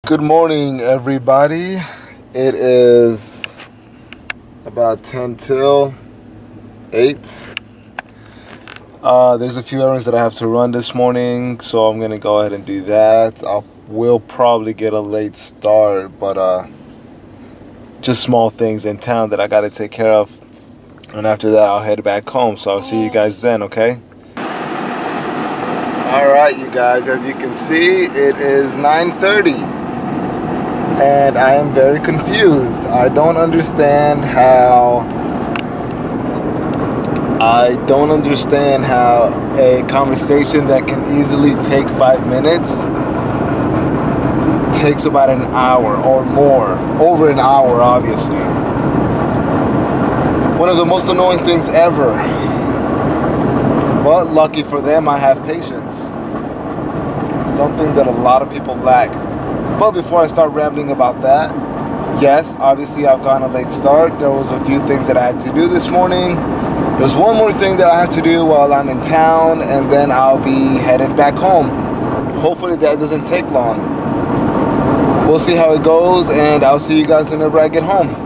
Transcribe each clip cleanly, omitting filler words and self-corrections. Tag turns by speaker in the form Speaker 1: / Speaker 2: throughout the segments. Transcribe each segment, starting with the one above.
Speaker 1: Good morning, everybody. It is about 10 till 8. There's a few errands that I have to run this morning, so I'm going to go ahead and do that. Will probably get a late start, but just small things in town that I got to take care of. And after that, I'll head back home, so I'll see you guys then, okay? Alright, you guys, as you can see, it is 9:30. And I am very confused. I don't understand how a conversation that can easily take 5 minutes takes about an hour or more. Over an hour, obviously. One of the most annoying things ever. But lucky for them, I have patience. Something that a lot of people lack. But before I start rambling about that, yes, obviously I've gotten a late start. There was a few things that I had to do this morning. There's one more thing that I have to do while I'm in town, and then I'll be headed back home. Hopefully that doesn't take long. We'll see how it goes, and I'll see you guys whenever I get home.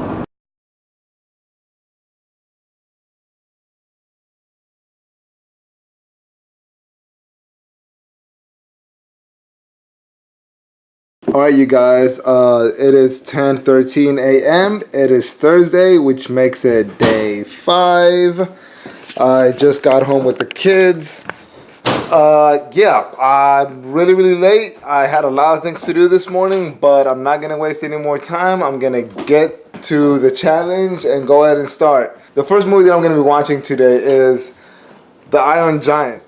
Speaker 1: Alright, you guys, it is 10:13 a.m. It is Thursday, which makes it day 5. I just got home with the kids. Yeah, I'm really late. I had a lot of things to do this morning, but I'm not going to waste any more time. I'm going to get to the challenge and go ahead and start. The first movie that I'm going to be watching today is The Iron Giant.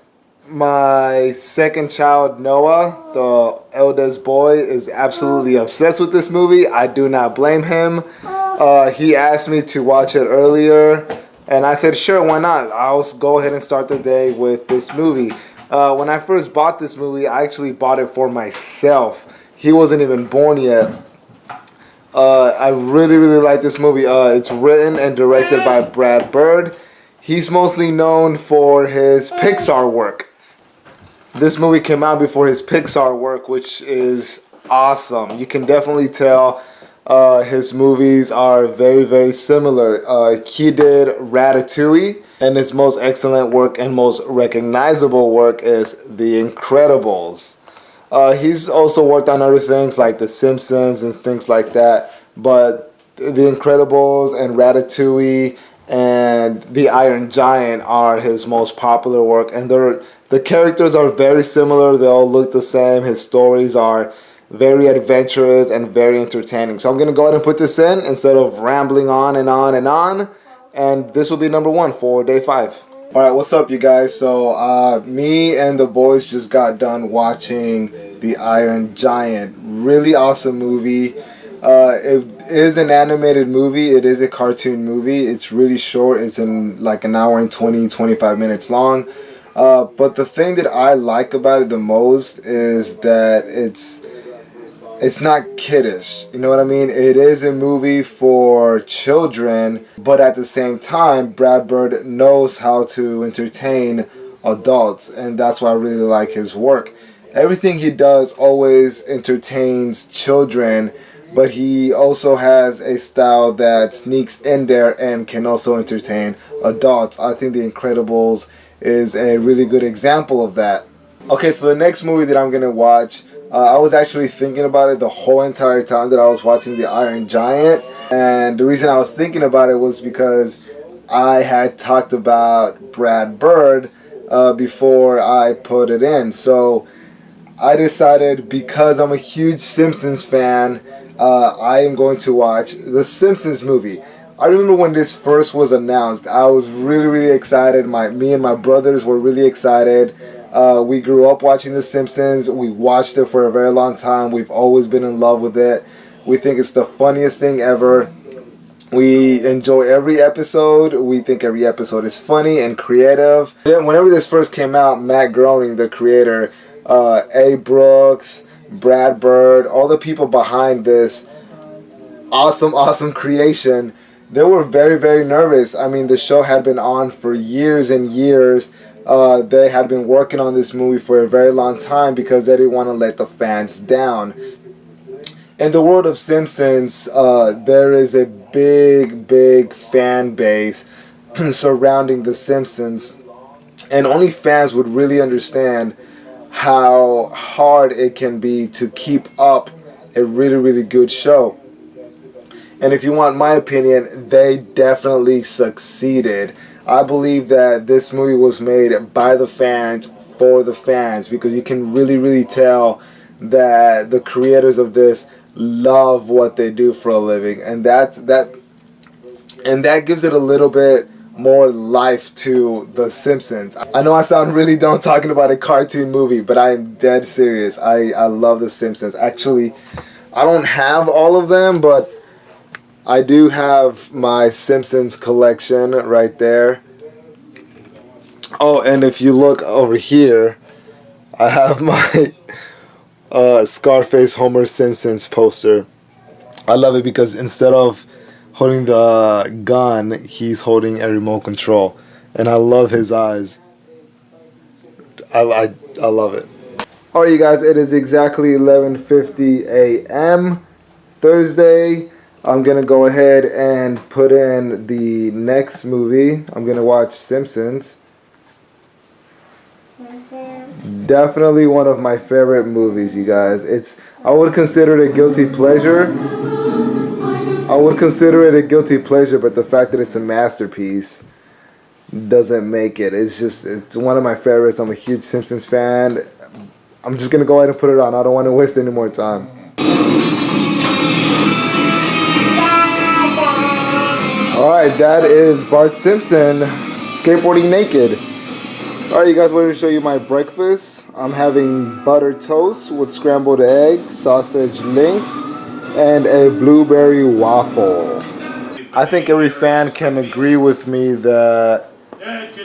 Speaker 1: My second child, Noah, the eldest boy, is absolutely obsessed with this movie. I do not blame him. He asked me to watch it earlier, and I said, sure, why not? I'll go ahead and start the day with this movie. When I first bought this movie, I actually bought it for myself. He wasn't even born yet. I really like this movie. It's written and directed by Brad Bird. He's mostly known for his Pixar work. This movie came out before his Pixar work, which is awesome. You can definitely tell his movies are very similar. He did Ratatouille, and his most excellent work and most recognizable work is The Incredibles. He's also worked on other things like The Simpsons and things like that, but The Incredibles and Ratatouille and The Iron Giant are his most popular work, and the characters are very similar. They all look the same. His stories are very adventurous and very entertaining. So I'm going to go ahead and put this in instead of rambling on and on and on. And this will be number 1 for day 5. Alright, what's up, you guys? So me and the boys just got done watching The Iron Giant. Really awesome movie. It is an animated movie. It is a cartoon movie. It's really short. It's in like an hour and 25 minutes long. But the thing that I like about it the most is that it's not kiddish. You know what I mean? It is a movie for children, but at the same time, Brad Bird knows how to entertain adults, and that's why I really like his work. Everything he does always entertains children, but he also has a style that sneaks in there and can also entertain adults. I think The Incredibles is a really good example of that. Okay, so the next movie that I'm going to watch, I was actually thinking about it the whole entire time that I was watching The Iron Giant. And the reason I was thinking about it was because I had talked about Brad Bird before I put it in. So I decided, because I'm a huge Simpsons fan, I am going to watch the Simpsons movie. I remember when this first was announced, I was really excited. Me and my brothers were really excited. We grew up watching The Simpsons. We watched it for a very long time. We've always been in love with it. We think it's the funniest thing ever. We enjoy every episode. We think every episode is funny and creative. Whenever this first came out, Matt Groening, the creator, A. Brooks, Brad Bird, all the people behind this awesome creation, they were very nervous. I mean, the show had been on for years and years. They had been working on this movie for a very long time because they didn't want to let the fans down. In the world of Simpsons, there is a big fan base surrounding the Simpsons, and only fans would really understand how hard it can be to keep up a really good show. And if you want my opinion, they definitely succeeded. I believe that this movie was made by the fans for the fans, because you can really tell that the creators of this love what they do for a living, and that gives it a little bit more life to The Simpsons. I know I sound really dumb talking about a cartoon movie, but I am dead serious. I love The Simpsons. Actually, I don't have all of them, but I do have my Simpsons collection right there. Oh, and if you look over here, I have my Scarface Homer Simpsons poster. I love it because instead of holding the gun, he's holding a remote control, and I love his eyes. I love it. Alright, you guys, it is exactly 11:50 a.m. Thursday. I'm gonna go ahead and put in the next movie. I'm gonna watch Simpsons. Definitely one of my favorite movies, you guys. I would consider it a guilty pleasure. But the fact that it's a masterpiece doesn't make it. It's one of my favorites. I'm a huge Simpsons fan. I'm just gonna go ahead and put it on. I don't want to waste any more time. Alright, that is Bart Simpson skateboarding naked. Alright, you guys, wanted to show you my breakfast. I'm having buttered toast with scrambled eggs, sausage links, and a blueberry waffle. I think every fan can agree with me that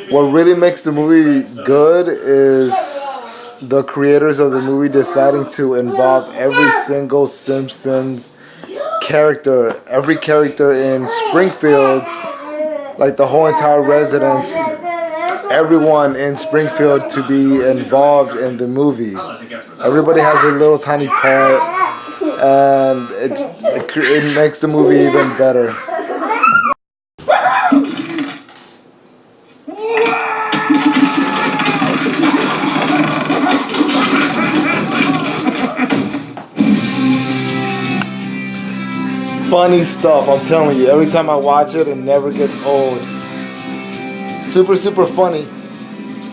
Speaker 1: what really makes the movie good is the creators of the movie deciding to involve every single Simpsons character, every character in Springfield, like the whole entire residence, everyone in Springfield to be involved in the movie. Everybody has a little tiny part, and it makes the movie even better. Funny stuff, I'm telling you. Every time I watch it, it never gets old. Super funny.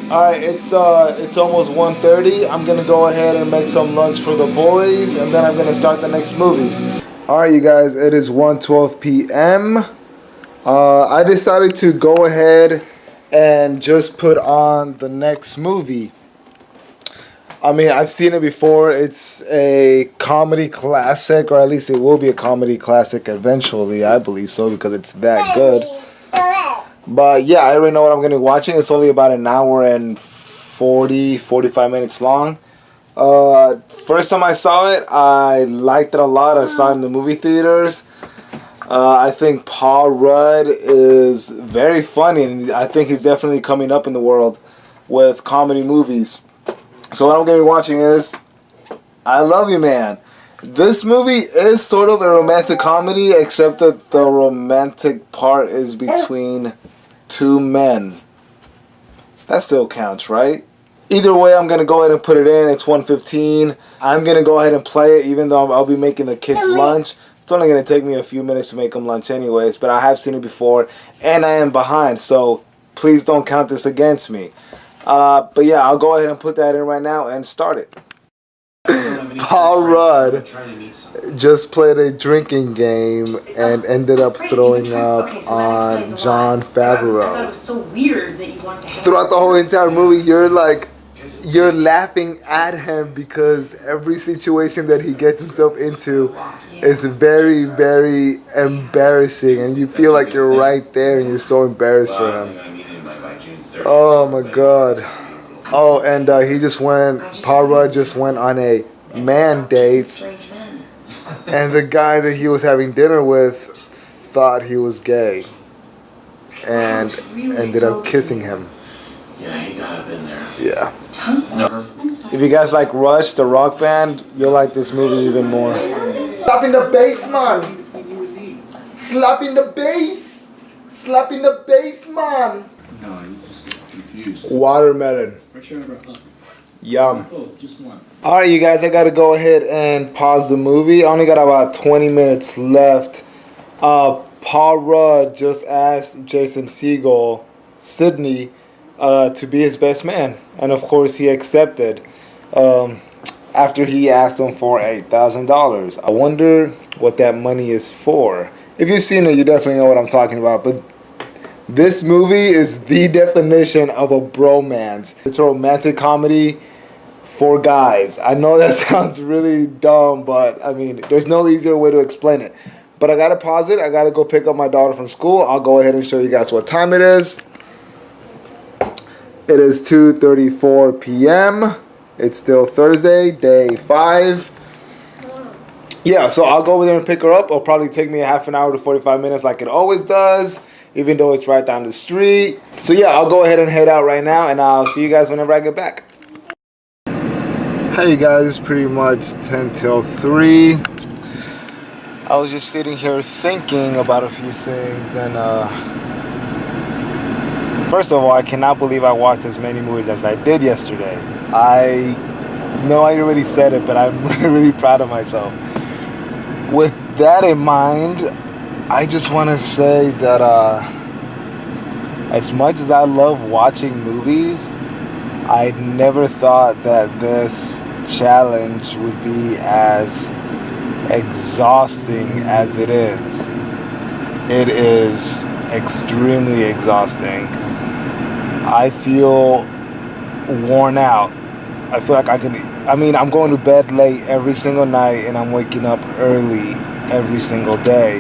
Speaker 1: Alright, it's almost 1:30. I'm gonna go ahead and make some lunch for the boys, and then I'm gonna start the next movie. Alright, you guys, it is 1:12 p.m. I decided to go ahead and just put on the next movie. I mean, I've seen it before. It's a comedy classic, or at least it will be a comedy classic eventually. I believe so, because it's that good. But yeah, I already know what I'm going to be watching. It's only about an hour and 45 minutes long. First time I saw it, I liked it a lot. I saw it in the movie theaters. I think Paul Rudd is very funny, and I think he's definitely coming up in the world with comedy movies. So what I'm going to be watching is I Love You Man. This movie is sort of a romantic comedy, except that the romantic part is between two men. That still counts, right? Either way, I'm going to go ahead and put it in. It's 1:15. I'm going to go ahead and play it, even though I'll be making the kids lunch. It's only going to take me a few minutes to make them lunch anyways, but I have seen it before, and I am behind, so please don't count this against me. But yeah, I'll go ahead and put that in right now and start it. Paul Rudd just played a drinking game and ended up throwing up on Jon Favreau. Throughout the whole entire movie, you're laughing at him because every situation that he gets himself into is very embarrassing, and you feel like you're right there and you're so embarrassed for him. Oh my god. Oh, and Paul Rudd just went on a man date, and the guy that he was having dinner with thought he was gay and ended up kissing him.
Speaker 2: Yeah, he got up in there.
Speaker 1: Yeah. If you guys like Rush, the rock band, you'll like this movie even more. Slapping the bass, man. Slapping the bass. Slapping the bass, man.
Speaker 2: No, you just confused.
Speaker 1: Watermelon. Yum.
Speaker 2: Oh, just one.
Speaker 1: Alright, you guys, I gotta go ahead and pause the movie. I only got about 20 minutes left. Paul Rudd just asked Jason Segel, Sydney, to be his best man. And of course, he accepted after he asked him for $8,000. I wonder what that money is for. If you've seen it, you definitely know what I'm talking about. But this movie is the definition of a bromance. It's a romantic comedy for guys. I know that sounds really dumb, but I mean, there's no easier way to explain it. But I gotta pause it. I gotta go pick up my daughter from school. I'll go ahead and show you guys what time it is. It is 2:34 p.m. It's still Thursday, day 5. Yeah, so I'll go over there and pick her up. It'll probably take me a half an hour to 45 minutes like it always does, even though it's right down the street. So yeah, I'll go ahead and head out right now, and I'll see you guys whenever I get back. Hey, you guys, it's pretty much 10 till 3. I was just sitting here thinking about a few things, and first of all, I cannot believe I watched as many movies as I did yesterday. I know I already said it, but I'm really proud of myself. With that in mind, I just want to say that as much as I love watching movies, I never thought that this challenge would be as exhausting as it is. It is extremely exhausting. I feel worn out. I feel like I'm going to bed late every single night, and I'm waking up early every single day.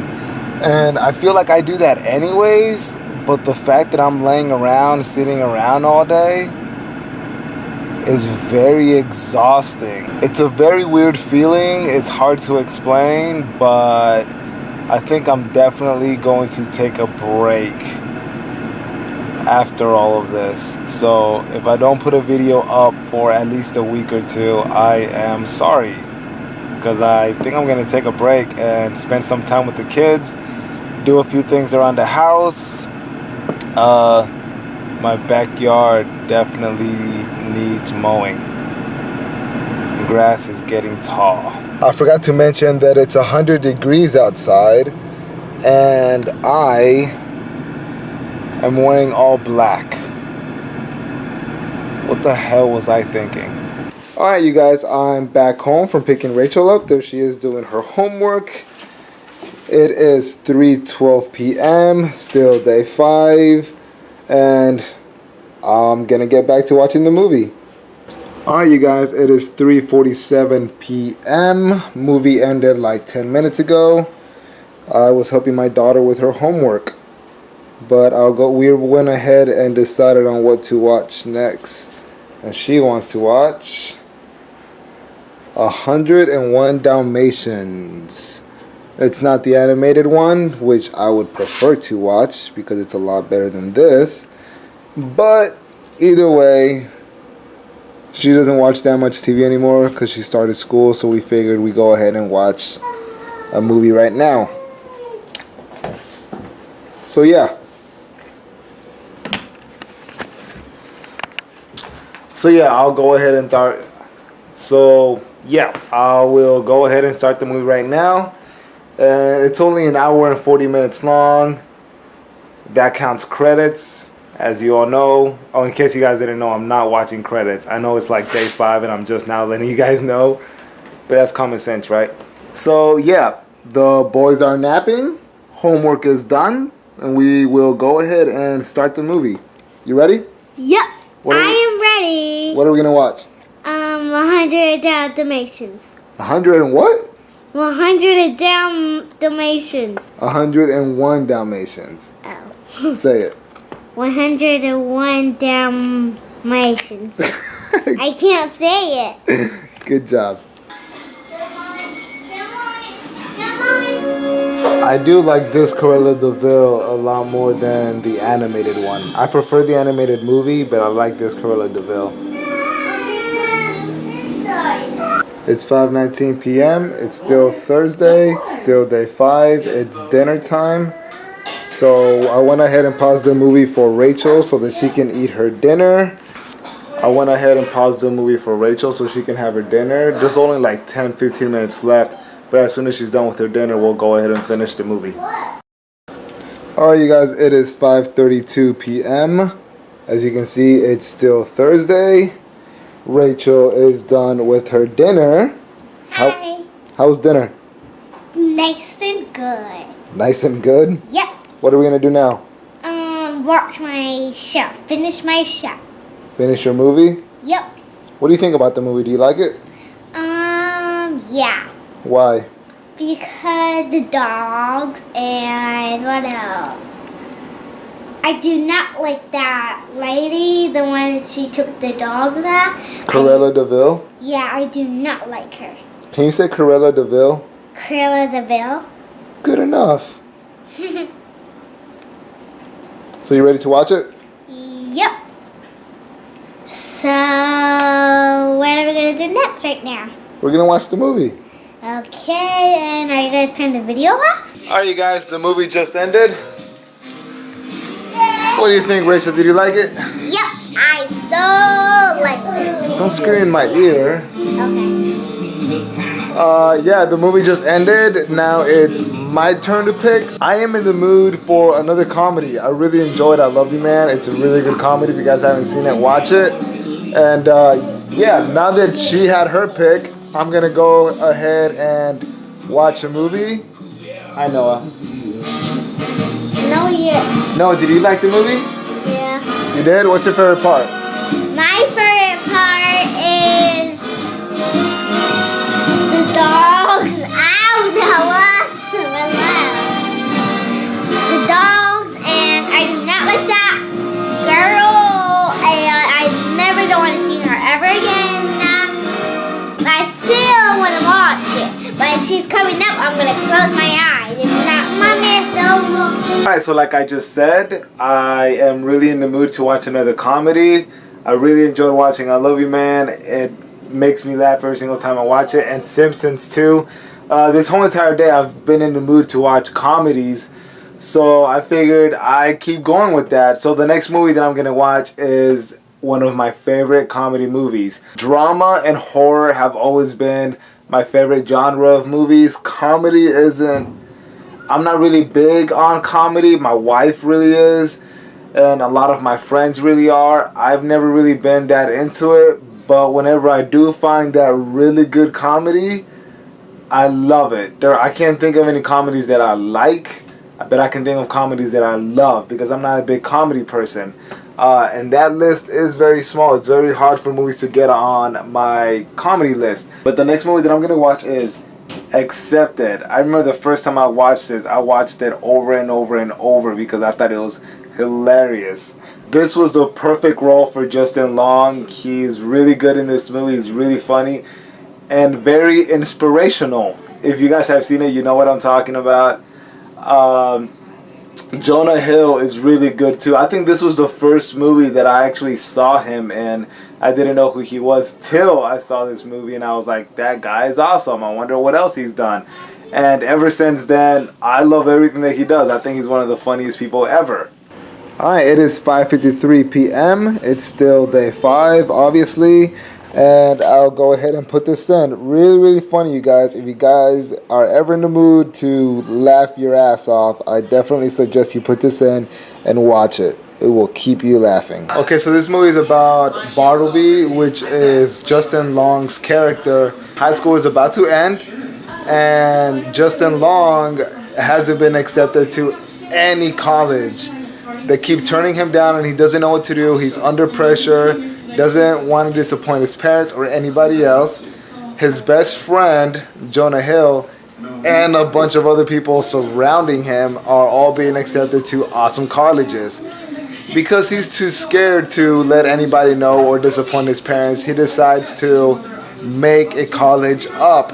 Speaker 1: And I feel like I do that anyways, but the fact that I'm laying around, sitting around all day is very exhausting. It's a very weird feeling. It's hard to explain, but I think I'm definitely going to take a break after all of this. So if I don't put a video up for at least a week or two, I am sorry, because I think I'm going to take a break and spend some time with the kids, do a few things around the house. My backyard definitely needs mowing. Grass is getting tall. I forgot to mention that it's 100 degrees outside, and I am wearing all black. What the hell was I thinking? Alright, you guys, I'm back home from picking Rachel up. There she is doing her homework. It is 3:12 p.m., still day 5, and I'm gonna get back to watching the movie. Alright, you guys, it is 3:47 p.m. Movie ended like 10 minutes ago. I was helping my daughter with her homework, but we went ahead and decided on what to watch next. And she wants to watch 101 Dalmatians. It's not the animated one, which I would prefer to watch because it's a lot better than this. But either way, she doesn't watch that much TV anymore because she started school, so we figured we'd go ahead and watch a movie right now. So yeah. I'll go ahead and start. I will go ahead and start the movie right now. And it's only an hour and 40 minutes long. That counts credits, as you all know. Oh, in case you guys didn't know, I'm not watching credits. I know it's like day 5 and I'm just now letting you guys know. But that's common sense, right? So yeah, the boys are napping. Homework is done. And we will go ahead and start the movie. You ready?
Speaker 3: Yep, I am ready.
Speaker 1: What are we going to watch?
Speaker 3: 100 Dalmatians.
Speaker 1: 100 and what?
Speaker 3: 100 Dalmatians.
Speaker 1: 101 Dalmatians.
Speaker 3: Oh.
Speaker 1: Say it.
Speaker 3: 101 Dalmatians. I can't say it.
Speaker 1: Good job. I do like this Cruella de Vil a lot more than the animated one. I prefer the animated movie, but I like this Cruella de Vil. It's 5:19 p.m. It's still Thursday. It's still day 5. It's dinner time. So I went ahead and paused the movie for Rachel so that she can eat her dinner. There's only like 10-15 minutes left. But as soon as she's done with her dinner, we'll go ahead and finish the movie. Alright, you guys, it is 5:32 p.m. As you can see, it's still Thursday. Rachel is done with her dinner.
Speaker 3: Hi.
Speaker 1: How's dinner?
Speaker 3: Nice and good.
Speaker 1: Nice and good?
Speaker 3: Yep.
Speaker 1: What are we going to do now?
Speaker 3: Watch my show. Finish my show.
Speaker 1: Finish your movie?
Speaker 3: Yep.
Speaker 1: What do you think about the movie? Do you like it?
Speaker 3: Yeah.
Speaker 1: Why?
Speaker 3: Because the dogs and what else? I do not like that lady, the one that she took the dog there.
Speaker 1: Cruella DeVille?
Speaker 3: Yeah, I do not like her.
Speaker 1: Can you say Cruella DeVille?
Speaker 3: Cruella DeVille.
Speaker 1: Good enough. So you ready to watch it?
Speaker 3: Yep. So, what are we going to do next right now?
Speaker 1: We're going to watch the movie.
Speaker 3: Okay, and are you going to turn the video off?
Speaker 1: Alright, you guys, the movie just ended. What do you think, Rachel? Did you like it?
Speaker 3: Yep, I so like it.
Speaker 1: Don't scream in my ear.
Speaker 3: Okay.
Speaker 1: Yeah, the movie just ended. Now it's my turn to pick. I am in the mood for another comedy. I really enjoyed I Love You Man. It's a really good comedy. If you guys haven't seen it, watch it. And yeah, now that she had her pick, I'm gonna go ahead and watch a movie. Hi, Noah.
Speaker 3: No, yeah.
Speaker 1: Noah, did you like the movie?
Speaker 3: Yeah.
Speaker 1: You did? What's your favorite part?
Speaker 3: My favorite part is the dogs. Ow, Noah. Relax. The dogs, and I do not like that girl. I never don't want to see her ever again. I still want to watch it, but if she's coming up, I'm gonna close my eyes. It's not Mommy, so.
Speaker 1: Alright, so like I just said, I am really in the mood to watch another comedy. I really enjoyed watching I Love You Man. It makes me laugh every single time I watch it. And Simpsons too. This whole entire day I've been in the mood to watch comedies. So I figured I'd keep going with that. So the next movie that I'm going to watch is one of my favorite comedy movies. Drama and horror have always been my favorite genre of movies. Comedy isn't... I'm not really big on comedy. My wife really is. And a lot of my friends really are. I've never really been that into it. But whenever I do find that really good comedy, I love it. I can't think of any comedies that I like. But I can think of comedies that I love. Because I'm not a big comedy person. And that list is very small. It's very hard for movies to get on my comedy list. But the next movie that I'm going to watch is Accepted. I remember the first time I watched this, I watched it over and over and over because I thought it was hilarious. This was the perfect role for Justin Long. He's really good in this movie. He's really funny and very inspirational. If you guys have seen it, you know what I'm talking about. Jonah Hill is really good too. I think this was the first movie that I actually saw him in. I didn't know who he was till I saw this movie and I was like, that guy is awesome. I wonder what else he's done. And ever since then, I love everything that he does. I think he's one of the funniest people ever. Alright, it is 5:53 p.m. It's still day 5, obviously. And I'll go ahead and put this in. Really, really funny, you guys. If you guys are ever in the mood to laugh your ass off, I definitely suggest you put this in and watch it. It will keep you laughing. Okay, so this movie is about Bartleby, which is Justin Long's character. High school is about to end, and Justin Long hasn't been accepted to any college. They keep turning him down, and he doesn't know what to do. He's under pressure. Doesn't want to disappoint his parents or anybody else. His best friend, Jonah Hill, and a bunch of other people surrounding him are all being accepted to awesome colleges. Because he's too scared to let anybody know or disappoint his parents, he decides to make a college up.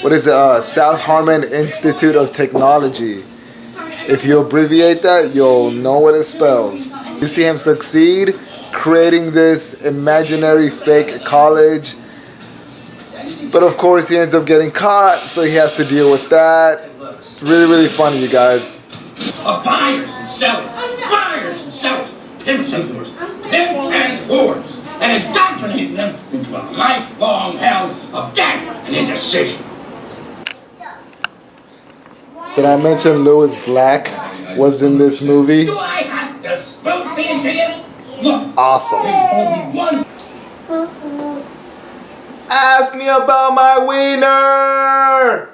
Speaker 1: What is it? South Harmon Institute of Technology. If you abbreviate that, you'll know what it spells. You see him succeed, creating this imaginary fake college. But of course, he ends up getting caught, so he has to deal with that. It's really, really funny, you guys.
Speaker 4: Buyers and sellers, pimps and whores, and indoctrinating them into a lifelong hell of death and indecision.
Speaker 1: Did I mention Lewis Black was in this movie?
Speaker 4: Do I have to spoon feed to you? Look,
Speaker 1: Awesome.
Speaker 4: there's only one.
Speaker 1: Ask me about my wiener!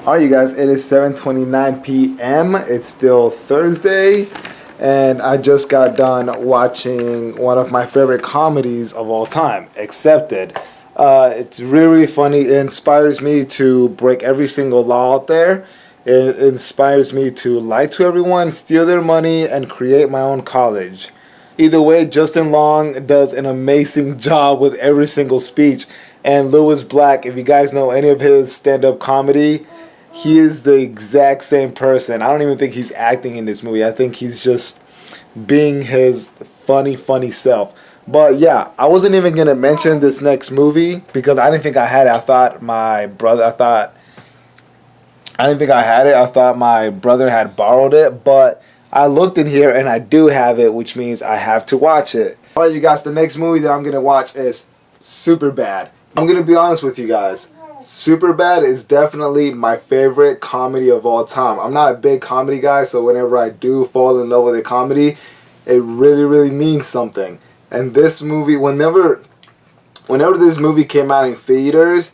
Speaker 1: Alright, you guys, it is 7:29 p.m. It's still Thursday, and I just got done watching one of my favorite comedies of all time, Accepted. It's really, really funny. It inspires me to break every single law out there. It inspires me to lie to everyone, steal their money, and create my own college. Either way, Justin Long does an amazing job with every single speech. And Lewis Black, if you guys know any of his stand-up comedy, he is the exact same person. I don't even think he's acting in this movie. I think he's just being his funny, funny self. But yeah, I wasn't even going to mention this next movie because I didn't think I had it. I thought my brother had borrowed it. But I looked in here and I do have it, which means I have to watch it. Alright, you guys, the next movie that I'm going to watch is Superbad. I'm going to be honest with you guys. Superbad is definitely my favorite comedy of all time. I'm not a big comedy guy, so whenever I do fall in love with a comedy, it really, really means something. And this movie, whenever this movie came out in theaters,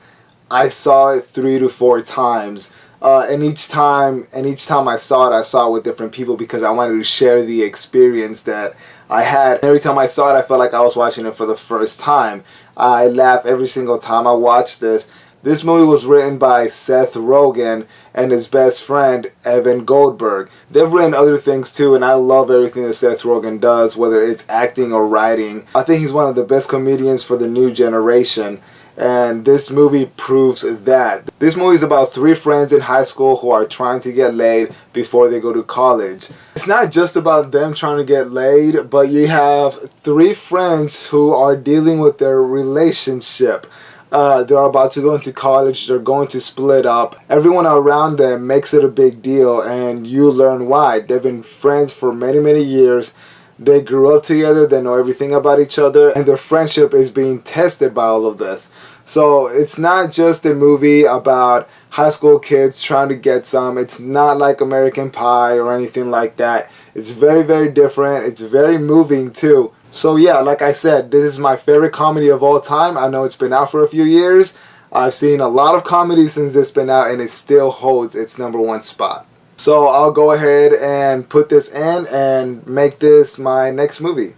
Speaker 1: I saw it 3 to 4 times. And each time I saw it with different people because I wanted to share the experience that I had. And every time I saw it, I felt like I was watching it for the first time. I laugh every single time I watch this. This movie was written by Seth Rogen and his best friend, Evan Goldberg. They've written other things too, and I love everything that Seth Rogen does, whether it's acting or writing. I think he's one of the best comedians for the new generation. And this movie proves that. This movie is about 3 friends in high school who are trying to get laid before they go to college. It's not just about them trying to get laid, but you have 3 friends who are dealing with their relationship. They're about to go into college, they're going to split up. Everyone around them makes it a big deal, and you learn why. They've been friends for many, many years. They grew up together, they know everything about each other, and their friendship is being tested by all of this. So it's not just a movie about high school kids trying to get some. It's not like American Pie or anything like that. It's very, very different. It's very moving too. So yeah, like I said, this is my favorite comedy of all time. I know it's been out for a few years. I've seen a lot of comedies since it's been out, and it still holds its #1 spot. So I'll go ahead and put this in and make this my next movie.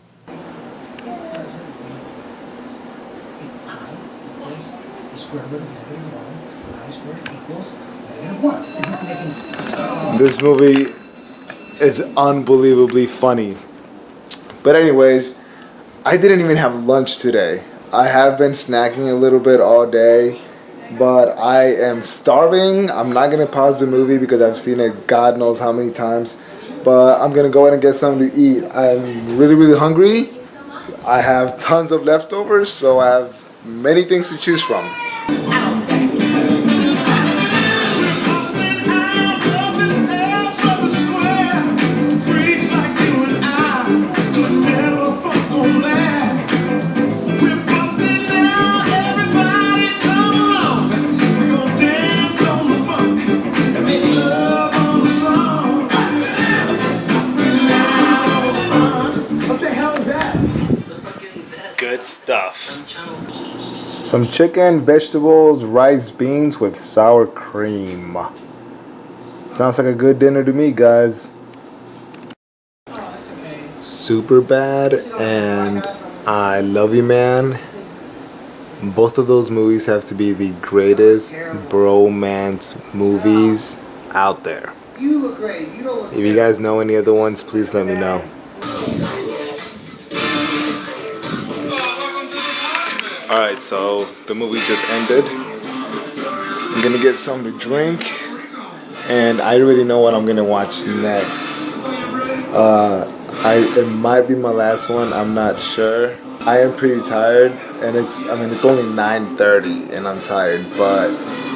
Speaker 1: This movie is unbelievably funny. But anyways, I didn't even have lunch today. I have been snacking a little bit all day, but I am starving. I'm not going to pause the movie because I've seen it God knows how many times. But I'm going to go ahead and get something to eat. I'm really, really hungry. I have tons of leftovers, so I have many things to choose from. Good stuff. Some chicken, vegetables, rice, beans with sour cream. Sounds like a good dinner to me, guys. Superbad and I Love You Man. Both of those movies have to be the greatest bromance movies out there.
Speaker 5: You look great. You don't look
Speaker 1: If you guys know any other ones, please let me know. Alright, so the movie just ended. I'm gonna get something to drink, and I already know what I'm gonna watch next. It might be my last one, I'm not sure. I am pretty tired, and it's only 9:30 and I'm tired, but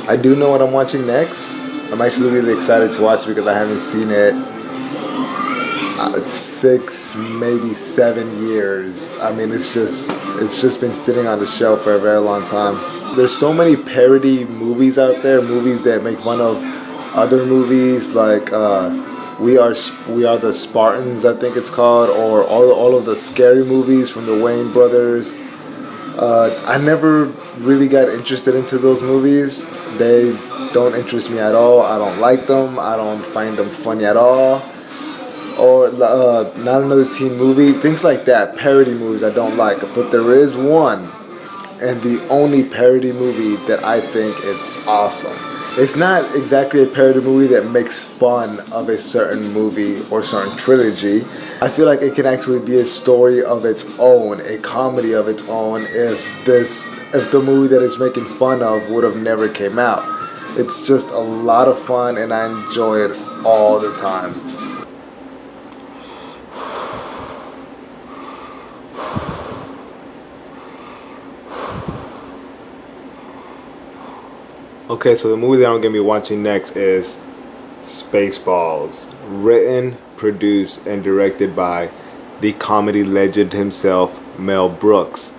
Speaker 1: I do know what I'm watching next. I'm actually really excited to watch it because I haven't seen it 6, maybe 7 years. I mean, it's just been sitting on the shelf for a very long time. There's so many parody movies out there, movies that make fun of other movies, like we are the Spartans, I think it's called, or all of the scary movies from the Wayne brothers. I never really got interested into those movies. They don't interest me at all. I don't like them. I don't find them funny at all. Or Not Another Teen Movie, things like that, parody movies I don't like. But there is one, and the only parody movie that I think is awesome. It's not exactly a parody movie that makes fun of a certain movie or certain trilogy. I feel like it can actually be a story of its own, a comedy of its own, if the movie that it's making fun of would have never came out. It's just a lot of fun, and I enjoy it all the time. Okay, so the movie that I'm going to be watching next is Spaceballs, written, produced, and directed by the comedy legend himself, Mel Brooks.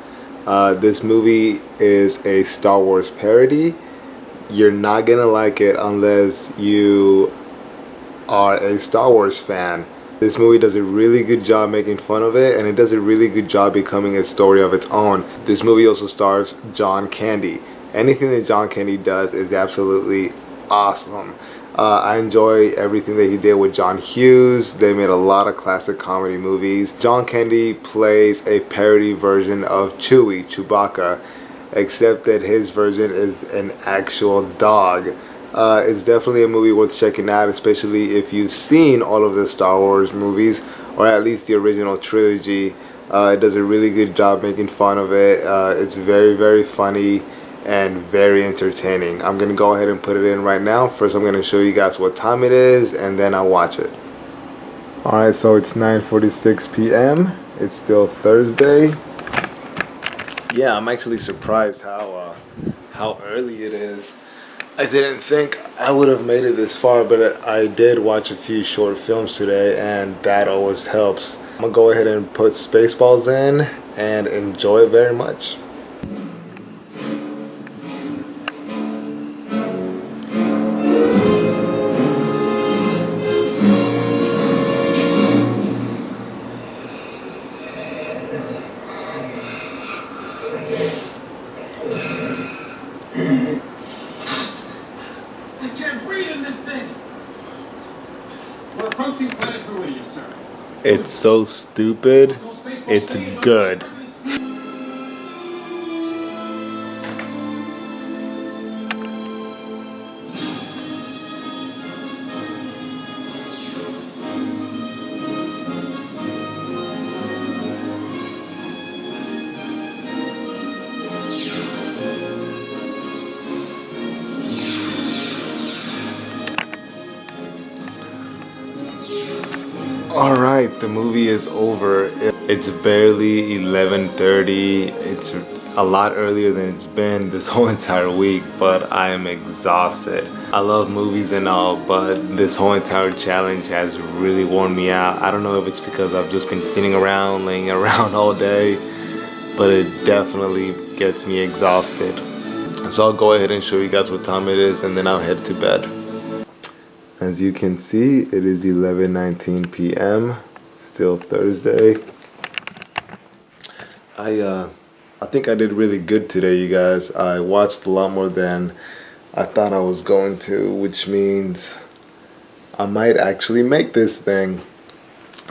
Speaker 1: This movie is a Star Wars parody. You're not going to like it unless you are a Star Wars fan. This movie does a really good job making fun of it, and it does a really good job becoming a story of its own. This movie also stars John Candy. Anything that John Candy does is absolutely awesome. I enjoy everything that he did with John Hughes. They made a lot of classic comedy movies. John Candy plays a parody version of Chewbacca, except that his version is an actual dog. It's definitely a movie worth checking out, especially if you've seen all of the Star Wars movies, or at least the original trilogy. It does a really good job making fun of it. It's very, very funny and very entertaining. I'm gonna go ahead and put it in right now. First, I'm gonna show you guys what time it is, and then I'll watch it. Alright, so it's 9:46 p.m. It's still Thursday. Yeah, I'm actually surprised how early it is. I didn't think I would have made it this far, but I did watch a few short films today, and that always helps. I'm gonna go ahead and put Spaceballs in and enjoy it very much.
Speaker 4: I can't breathe in this thing. We're approaching planet Druidia, sir.
Speaker 1: It's so stupid. It's good. Alright, the movie is over. It's barely 11:30. It's a lot earlier than it's been this whole entire week, but I am exhausted. I love movies and all, but this whole entire challenge has really worn me out. I don't know if it's because I've just been sitting around, laying around all day, but it definitely gets me exhausted. So I'll go ahead and show you guys what time it is, and then I'll head to bed. As you can see, it is 11:19 p.m. Still Thursday. I think I did really good today, you guys. I watched a lot more than I thought I was going to, which means I might actually make this thing.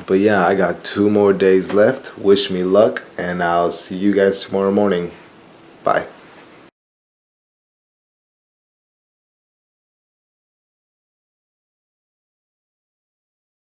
Speaker 1: But yeah, I got 2 more days left. Wish me luck, and I'll see you guys tomorrow morning. Bye.